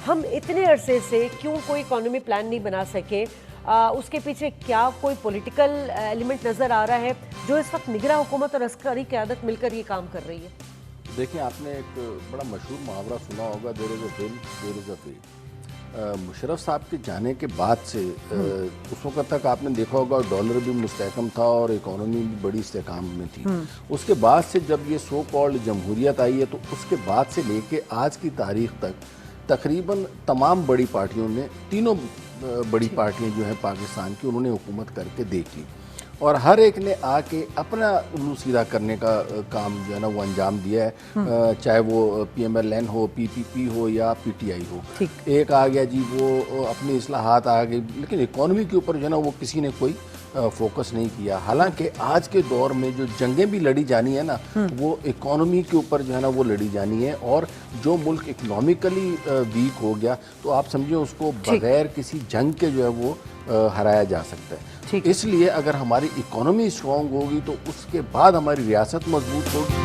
ہم اتنے عرصے سے کیوں کوئی اکانومی پلان نہیں بنا سکے؟ اس کے پیچھے کیا کوئی پولیٹیکل ایلیمنٹ نظر آ رہا ہے جو اس وقت نگراں حکومت اور عسکری قیادت مل کر یہ کام کر رہی ہے؟ دیکھیں، آپ نے ایک بڑا مشہور محاورہ سنا ہوگا، دیر از اے ول دیر از اے وے۔ مشرف صاحب کے جانے کے بعد سے اس وقت تک آپ نے دیکھا ہوگا ڈالر بھی مستحکم تھا اور اکانومی بھی بڑی استحکام میں تھی۔ اس کے بعد سے جب یہ سو کالڈ جمہوریت آئی ہے تو اس کے بعد سے لے کے آج کی تاریخ تک تقریباً تمام بڑی پارٹیوں نے، تینوں بڑی پارٹیاں جو ہیں پاکستان کی، انہوں نے حکومت کر کے دیکھ لی اور ہر ایک نے آ کے اپنا الو سیدھا کرنے کا کام جو ہے نا وہ انجام دیا ہے، چاہے وہ پی ایم ایل این ہو، پی پی پی ہو یا پی ٹی آئی ہو۔ ایک آ گیا جی وہ اپنی اصلاحات آ گئی، لیکن اکانومی کے اوپر جو ہے نا وہ کسی نے کوئی فوکس نہیں کیا۔ حالانکہ آج کے دور میں جو جنگیں بھی لڑی جانی ہے نا وہ اکانومی کے اوپر جو ہے نا وہ لڑی جانی ہے، اور جو ملک اکنامکلی ویک ہو گیا تو آپ سمجھیں اس کو بغیر کسی جنگ کے جو ہے وہ ہرایا جا سکتا ہے۔ اس لیے اگر ہماری اکانومی اسٹرانگ ہوگی تو اس کے بعد ہماری ریاست مضبوط ہوگی۔